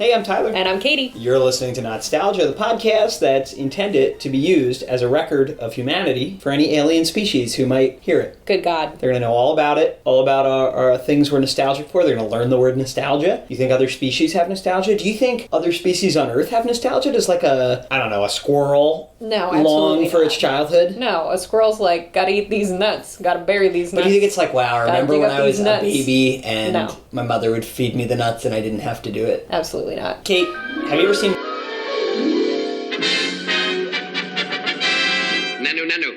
Hey, I'm Tyler. And I'm Katie. You're listening to Not-Stalgia, the podcast that's intended to be used as a record of humanity for any alien species who might hear it. Good God. They're going to know all about it, all about our things we're nostalgic for. They're going to learn the word nostalgia. You think other species have nostalgia? Do you think other species on Earth have nostalgia? Does like a squirrel long for its childhood? No, a squirrel's like, gotta eat these nuts, gotta bury these nuts. But do you think it's like, wow, I remember when I was a baby and No. my mother would feed me the nuts and I didn't have to do it? Absolutely not. Kate, have you ever seen... Nanu.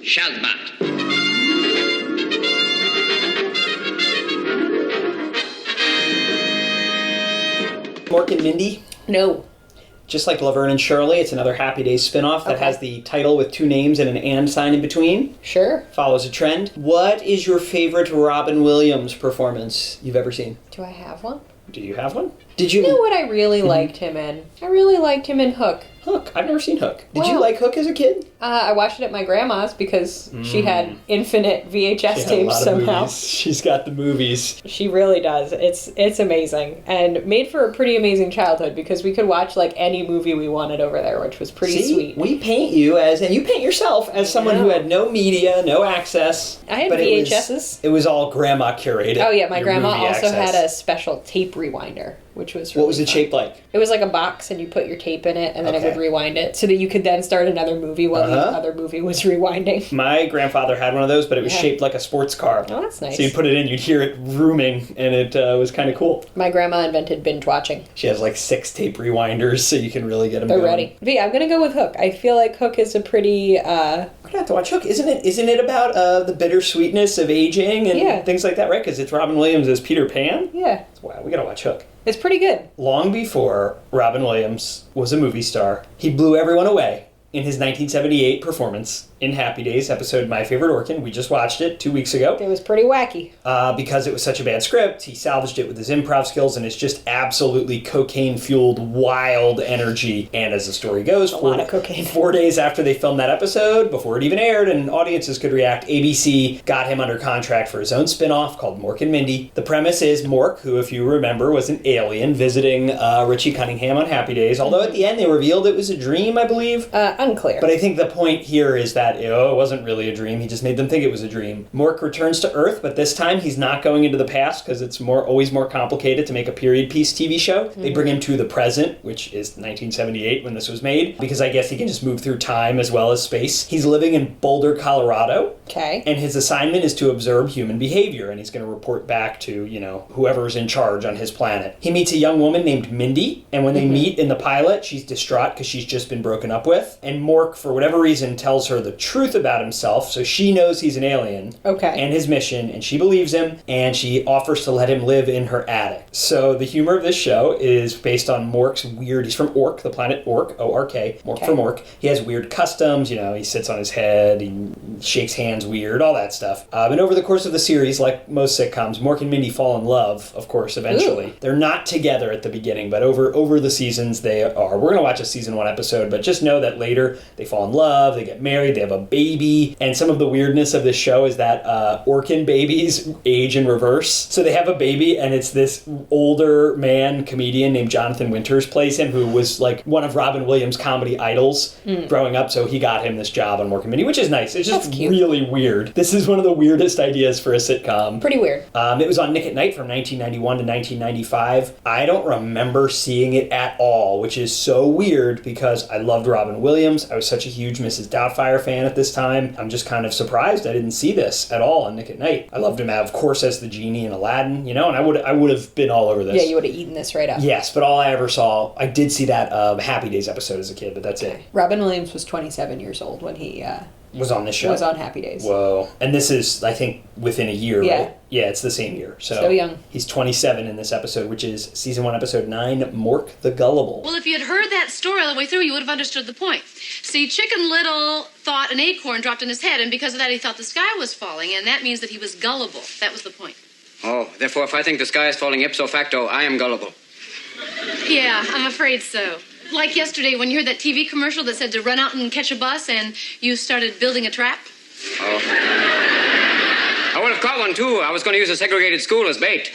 Shazbat. Mork and Mindy? No. Just like Laverne and Shirley, it's another Happy Days spinoff that has the title with two names and an and sign in between. Sure. Follows a trend. What is your favorite Robin Williams performance you've ever seen? Do I have one? Do you have one? Did you... You know what I really liked him in? I really liked him in Hook. Hook. I've never seen Hook. Did you Wow. like Hook as a kid? I watched it at my grandma's because she had infinite VHS tapes somehow. She's got the movies. She really does. It's amazing. And made for a pretty amazing childhood because we could watch like any movie we wanted over there, which was pretty sweet. We paint you as, and you paint yourself as someone who had no media, no access. I had VHSs. It was all grandma curated. Oh yeah, my grandma also access. had a special tape rewinder, which was really What was it fun. shaped like? It was like a box and you put your tape in it and then it would rewind it so that you could then start another movie while the other movie was rewinding. My grandfather had one of those, but it was shaped like a sports car. Oh, that's nice. So you put it in, you'd hear it rooming, and it was kind of cool. My grandma invented binge watching. She has like 6 tape rewinders, so you can really get them They're going. ready. But yeah, I'm going to go with Hook. I feel like Hook is a pretty... We're going to have to watch Hook. Isn't it about the bittersweetness of aging and things like that, right? Because it's Robin Williams as Peter Pan? Yeah. Wow, we got to watch Hook. It's pretty good. Long before Robin Williams was a movie star, he blew everyone away in his 1978 performance in Happy Days, episode My Favorite Orkin. We just watched it 2 weeks ago. It was pretty wacky. Because it was such a bad script, he salvaged it with his improv skills, and it's just absolutely cocaine-fueled, wild energy. And as the story goes, a lot of cocaine. 4 days after they filmed that episode, before it even aired and audiences could react, ABC got him under contract for his own spin-off called Mork and Mindy. The premise is Mork, who, if you remember, was an alien visiting Richie Cunningham on Happy Days, although at the end they revealed it was a dream, I believe. Unclear. But I think the point here is that it wasn't really a dream. He just made them think it was a dream. Mork returns to Earth, but this time he's not going into the past because it's always more complicated to make a period piece TV show. They bring him to the present, which is 1978 when this was made, because I guess he can just move through time as well as space. He's living in Boulder, Colorado. Okay. And his assignment is to observe human behavior, and he's going to report back to, whoever's in charge on his planet. He meets a young woman named Mindy, and when they meet in the pilot, she's distraught because she's just been broken up with. And Mork, for whatever reason, tells her the truth about himself, so she knows he's an alien. Okay. And his mission, and she believes him, and she offers to let him live in her attic. So the humor of this show is based on Mork's weird... He's from Ork, the planet Ork, O-R-K, Mork from Ork. He has weird customs, he sits on his head, he shakes hands weird, all that stuff. And over the course of the series, like most sitcoms, Mork and Mindy fall in love, of course, eventually. Ooh. They're not together at the beginning, but over the seasons they are. We're going to watch a season 1 episode, but just know that later they fall in love, they get married, they have a baby, and some of the weirdness of this show is that Orkin babies age in reverse. So they have a baby, and it's this older man comedian named Jonathan Winters plays him, who was like one of Robin Williams' comedy idols growing up, so he got him this job on Mork and Mindy, which is nice. It's just really weird. This is one of the weirdest ideas for a sitcom. Pretty weird. It was on Nick at Night from 1991 to 1995. I don't remember seeing it at all, which is so weird because I loved Robin Williams. I was such a huge Mrs. Doubtfire fan at this time. I'm just kind of surprised I didn't see this at all on Nick at Night. I loved him, of course, as the genie in Aladdin, and I would have been all over this. Yeah, you would have eaten this right up. Yes, but all I ever saw, I did see that Happy Days episode as a kid, but that's it. Robin Williams was 27 years old when he was on this show. Was on Happy Days. Whoa. And this is, I think, within a year, right? Yeah, it's the same year. So young. He's 27 in this episode, which is season 1, episode 9, Mork the Gullible. Well, if you had heard that story all the way through, you would have understood the point. See, Chicken Little thought an acorn dropped in his head, and because of that, he thought the sky was falling, and that means that he was gullible. That was the point. Oh, therefore, if I think the sky is falling ipso facto, I am gullible. Yeah, I'm afraid so. Like yesterday when you heard that TV commercial that said to run out and catch a bus and you started building a trap? Oh. I would have caught one, too. I was going to use a segregated school as bait.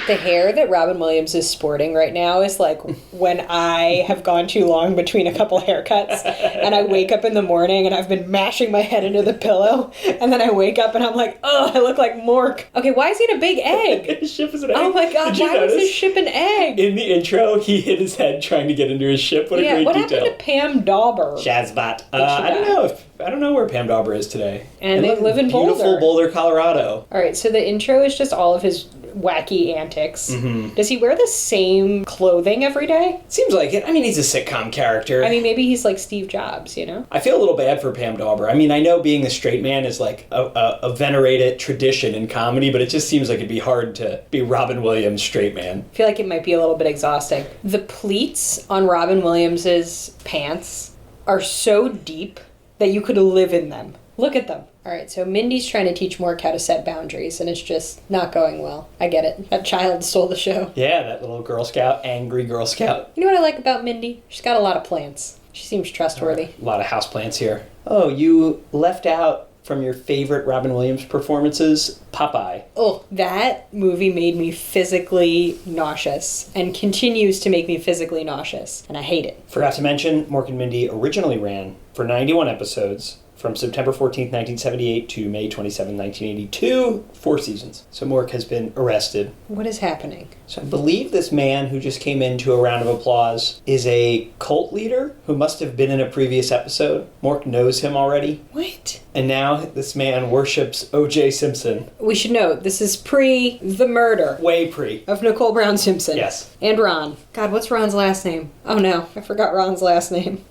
The hair that Robin Williams is sporting right now is like when I have gone too long between a couple haircuts and I wake up in the morning and I've been mashing my head into the pillow and then I wake up and I'm like, oh, I look like Mork. Okay, why is he in a big egg? His ship is an egg. Oh my god, why is his ship an egg? In the intro, he hit his head trying to get into his ship. What a great what detail. happened to Pam Dauber? Shazbot. I don't know where Pam Dauber is today. And they live in beautiful Boulder, Colorado. All right, so the intro is just all of his wacky antics. Mm-hmm. Does he wear the same clothing every day? Seems like it. I mean, he's a sitcom character. I mean, maybe he's like Steve Jobs, you know? I feel a little bad for Pam Dauber. I mean, I know being the straight man is like a venerated tradition in comedy, but it just seems like it'd be hard to be Robin Williams straight man. I feel like it might be a little bit exhausting. The pleats on Robin Williams's pants are so deep that you could live in them. Look at them. All right, so Mindy's trying to teach Mork how to set boundaries, and it's just not going well. I get it. That child stole the show. Yeah, that little Girl Scout, angry Girl Scout. You know what I like about Mindy? She's got a lot of plants. She seems trustworthy. A lot of houseplants here. Oh, you left out from your favorite Robin Williams performances, Popeye. Oh, that movie made me physically nauseous and continues to make me physically nauseous, and I hate it. Forgot to mention, Mork and Mindy originally ran for 91 episodes from September 14th, 1978 to May 27, 1982, 4 seasons. So Mork has been arrested. What is happening? So I believe this man who just came into a round of applause is a cult leader who must have been in a previous episode. Mork knows him already. What? And now this man worships O.J. Simpson. We should note, this is pre the murder. Way pre. Of Nicole Brown Simpson. Yes. And Ron. God, what's Ron's last name? Oh no, I forgot Ron's last name.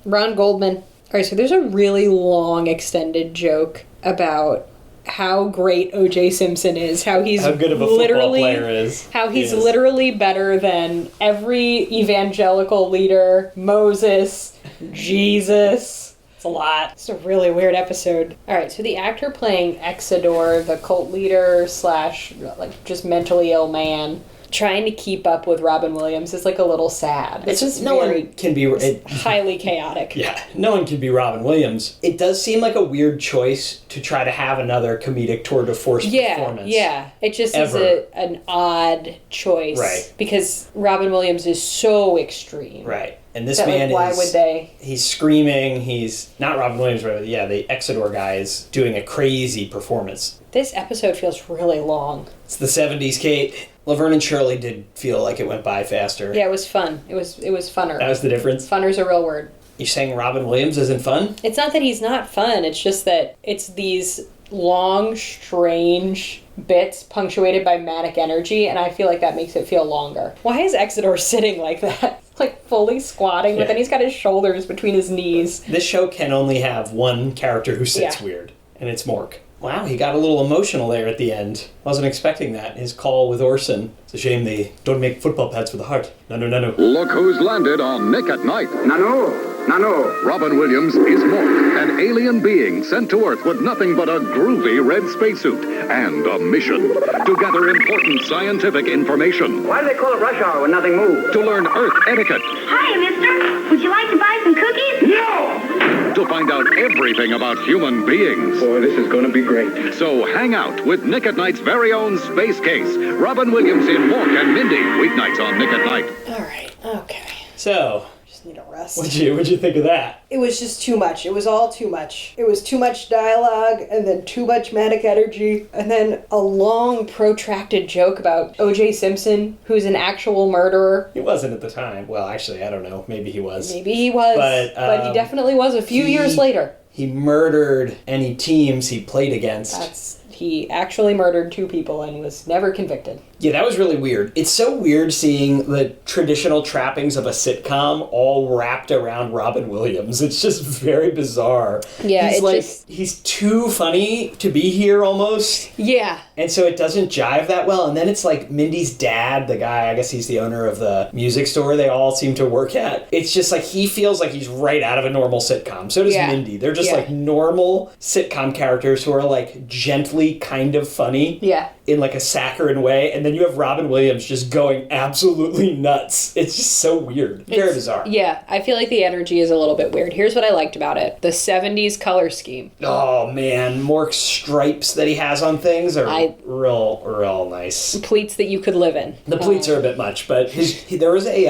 Ron Goldman. Alright, so there's a really long extended joke about how great O.J. Simpson is, how he's how good of a football player is. How he's literally better than every evangelical leader, Moses, Jesus. It's a lot. It's a really weird episode. Alright, so the actor playing Exodore, the cult leader slash like just mentally ill man, trying to keep up with Robin Williams is like a little sad. It's just no one can be highly chaotic. Yeah, no one can be Robin Williams. It does seem like a weird choice to try to have another comedic tour de force performance. Yeah, it just is an odd choice. Right. Because Robin Williams is so extreme. Right. And this man why would they? He's screaming, he's not Robin Williams, right? Yeah, the Exodore guy is doing a crazy performance. This episode feels really long. It's the 70s, Kate. Laverne and Shirley did feel like it went by faster. Yeah, it was fun. It was funner. That was the difference? Funner's a real word. You're saying Robin Williams isn't fun? It's not that he's not fun. It's just that it's these long, strange bits punctuated by manic energy, and I feel like that makes it feel longer. Why is Exodore sitting like that? Like fully squatting, but then he's got his shoulders between his knees. This show can only have one character who sits weird, and it's Mork. Wow, he got a little emotional there at the end. Wasn't expecting that. His call with Orson. It's a shame they don't make football pads for the heart. No. Look who's landed on Nick at Night. No. Robin Williams is Mork, an alien being sent to Earth with nothing but a groovy red spacesuit and a mission to gather important scientific information. Why do they call it rush hour when nothing moves? To learn Earth etiquette. Hi, mister. Would you like to buy some cookies? No! To find out everything about human beings. Boy, this is going to be great. So hang out with Nick at Night's very own Space Case. Robin Williams in Mork and Mindy. Weeknights on Nick at Night. All right. Okay. So, Just need a rest. what'd you think of that? It was just too much. It was all too much. It was too much dialogue, and then too much manic energy, and then a long, protracted joke about O.J. Simpson, who's an actual murderer. He wasn't at the time. Well, actually, I don't know. Maybe he was. Maybe he was, but he definitely was a few years later. He murdered any teams he played against. He actually murdered 2 people and was never convicted. Yeah, that was really weird. It's so weird seeing the traditional trappings of a sitcom all wrapped around Robin Williams. It's just very bizarre. Yeah, he's too funny to be here almost. Yeah. And so it doesn't jive that well. And then it's like Mindy's dad, the guy, I guess he's the owner of the music store they all seem to work at. It's just like he feels like he's right out of a normal sitcom. So does Mindy. They're just like normal sitcom characters who are like gently kind of funny. Yeah. in like a saccharine way, and then you have Robin Williams just going absolutely nuts. It's just so weird. Very bizarre. Yeah, I feel like the energy is a little bit weird. Here's what I liked about it. The 70s color scheme. Oh, man. Mork's stripes that he has on things are real nice. Pleats that you could live in. The pleats are a bit much, but there was a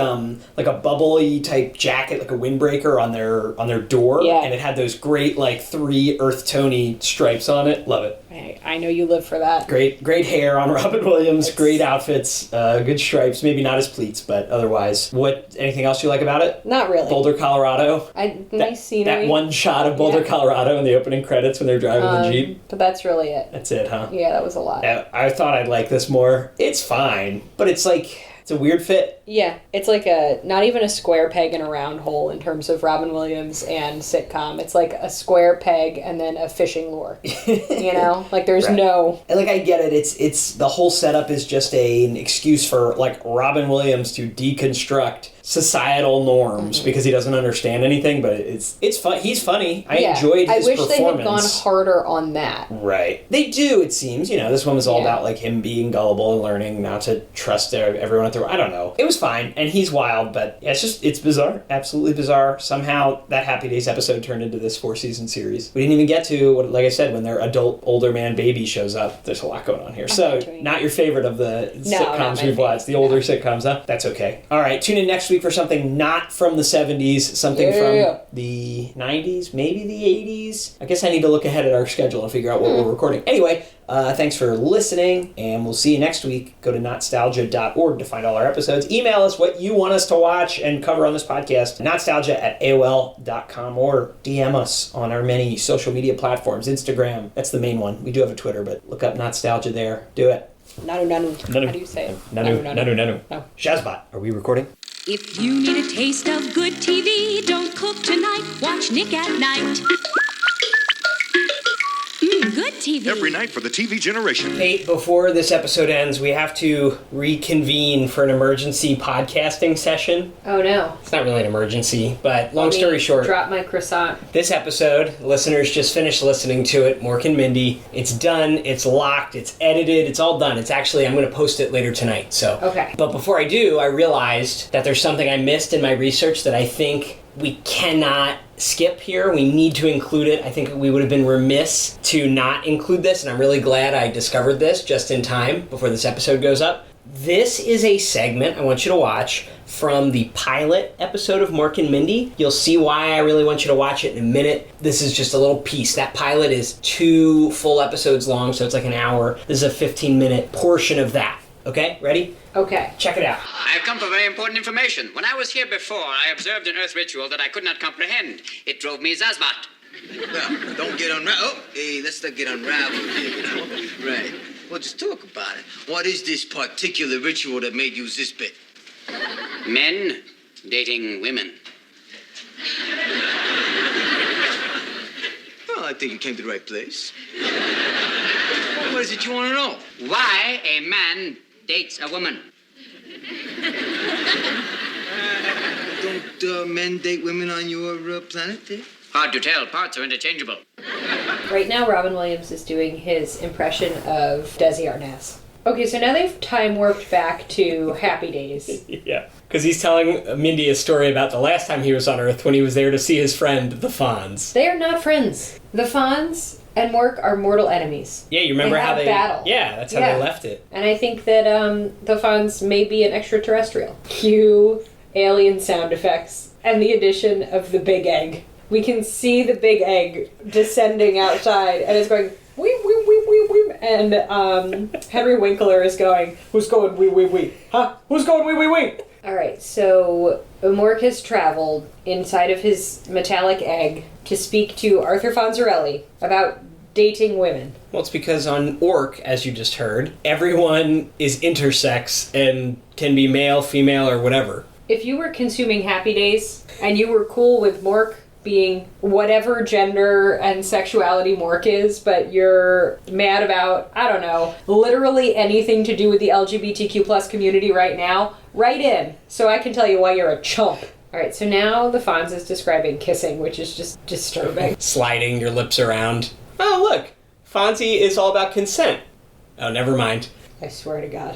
like a bubbly type jacket, like a windbreaker on their door, and it had those great like 3 earth tony stripes on it. Love it. I know you live for that. Great hair on Robin Williams. Great outfits. Good stripes. Maybe not his pleats, but otherwise. Anything else you like about it? Not really. Boulder, Colorado. Nice scenery. That one shot of Boulder, Colorado in the opening credits when they're driving the Jeep. But that's really it. That's it, huh? Yeah, that was a lot. I thought I'd like this more. It's fine, but it's like... It's a weird fit. Yeah, it's like not even a square peg in a round hole in terms of Robin Williams and sitcom. It's like a square peg and then a fishing lure. You know? Like there's no... And like I get it, it's the whole setup is just an excuse for like Robin Williams to deconstruct societal norms because he doesn't understand anything, but it's fun. He's funny. I enjoyed his performance. I wish they had gone harder on that. Right. They do, it seems. You know, this one was all about like him being gullible and learning not to trust everyone at the... I don't know. It was fine, and he's wild, but it's bizarre. Absolutely bizarre. Somehow that Happy Days episode turned into this 4-season series. We didn't even get to, like I said, when their adult older man baby shows up. There's a lot going on here. So, not your favorite of the sitcoms we've watched. The older sitcoms, huh? That's okay. All right, tune in next week for something not from the 70s, something from the 90s, maybe the 80s. I guess I need to look ahead at our schedule and figure out what we're recording. Anyway, thanks for listening, and we'll see you next week. Go to Not-Stalgia.org to find all our episodes. Email us what you want us to watch and cover on this podcast, Not-Stalgia@AOL.com, or DM us on our many social media platforms. Instagram, that's the main one. We do have a Twitter, but look up Not-Stalgia there. Do it. Nanu. How do you say it? Nanu. No. Shazbot, are we recording? If you need a taste of good TV, don't cook tonight. Watch Nick at Night. Good TV. Every night for the TV generation. Hey, before this episode ends, we have to reconvene for an emergency podcasting session. Oh, no. It's not really an emergency, but long story short. Drop my croissant. This episode, listeners just finished listening to it, Mork and Mindy. It's done, it's locked, it's edited, it's all done. It's actually, I'm going to post it later tonight, so. Okay. But before I do, I realized that there's something I missed in my research that I think we cannot skip here. We need to include it. I think we would have been remiss to not include this, and I'm really glad I discovered this just in time before this episode goes up. This is a segment I want you to watch from the pilot episode of Mork and Mindy. You'll see why I really want you to watch it in a minute. This is just a little piece. That pilot is 2 full episodes long, so it's like an hour. This is a 15-minute portion of that. Okay, ready? Okay. Check it out. I've come for very important information. When I was here before, I observed an earth ritual that I could not comprehend. It drove me zazbat. Well, don't get unraveled. Oh, hey, let's not get unraveled here, you know? Right. Well, just talk about it. What is this particular ritual that made you this bit? Men dating women. Well, I think you came to the right place. Well, what is it you want to know? Why a man dates a woman. Don't men date women on your planet, Dave? Hard to tell. Parts are interchangeable. Right now, Robin Williams is doing his impression of Desi Arnaz. Okay, so now they've time warped back to Happy Days. Yeah, because he's telling Mindy a story about the last time he was on Earth when he was there to see his friend, the Fonz. They are not friends. The Fonz and Mork are mortal enemies. Yeah, you remember how they battle. Yeah, that's how they left it. And I think that the Fonz may be an extraterrestrial. Cue alien sound effects and the addition of the big egg. We can see the big egg descending outside, and it's going wee wee wee wee wee. And Henry Winkler is going, "Who's going wee wee wee? Huh? Who's going wee wee wee?" All right, so Mork has traveled inside of his metallic egg to speak to Arthur Fonzarelli about dating women. Well, it's because on Orc, as you just heard, everyone is intersex and can be male, female, or whatever. If you were consuming Happy Days and you were cool with Mork being whatever gender and sexuality Mork is, but you're mad about, I don't know, literally anything to do with the LGBTQ plus community right now, write in so I can tell you why you're a chump. All right, so now the Fonz is describing kissing, which is just disturbing. Sliding your lips around. Oh, look, Fonzie is all about consent. Oh, never mind. I swear to God.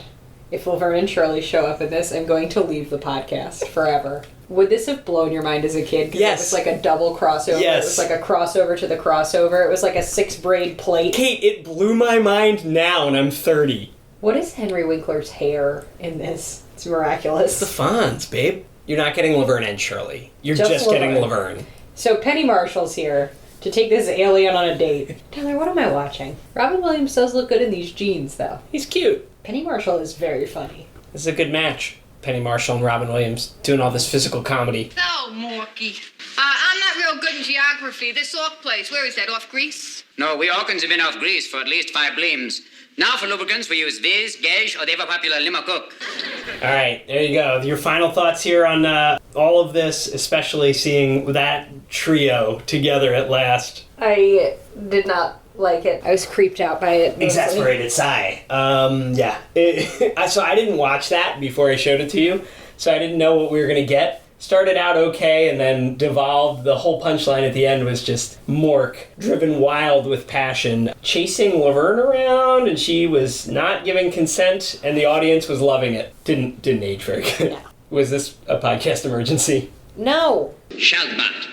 If Laverne and Shirley show up in this, I'm going to leave the podcast forever. Would this have blown your mind as a kid? 'Cause Yes. It was like a double crossover. Yes. It was like a crossover to the crossover. It was like a 6-braid plate. Kate, it blew my mind now, and I'm 30. What is Henry Winkler's hair in this? It's miraculous. The Fonz, babe. You're not getting Laverne and Shirley. You're just getting Laverne. So Penny Marshall's here to take this alien on a date. Tyler, what am I watching? Robin Williams does look good in these jeans, though. He's cute. Penny Marshall is very funny. This is a good match. Penny Marshall and Robin Williams doing all this physical comedy. Oh, Morky. I'm not real good in geography. This off place, where is that, off Greece? No, we Orkans have been off Greece for at least 5 bleams. Now for lubricants, we use Viz, Gage, or the ever-popular Limacook. All right, there you go. Your final thoughts here on all of this, especially seeing that trio together at last. I did not like it. I was creeped out by it. Mostly. Exasperated sigh. Yeah. So I didn't watch that before I showed it to you, so I didn't know what we were going to get. Started out okay and then devolved. The whole punchline at the end was just Mork, driven wild with passion, chasing Laverne around, and she was not giving consent, and the audience was loving it. Didn't age very good. No. Was this a podcast emergency? No. Shalt not.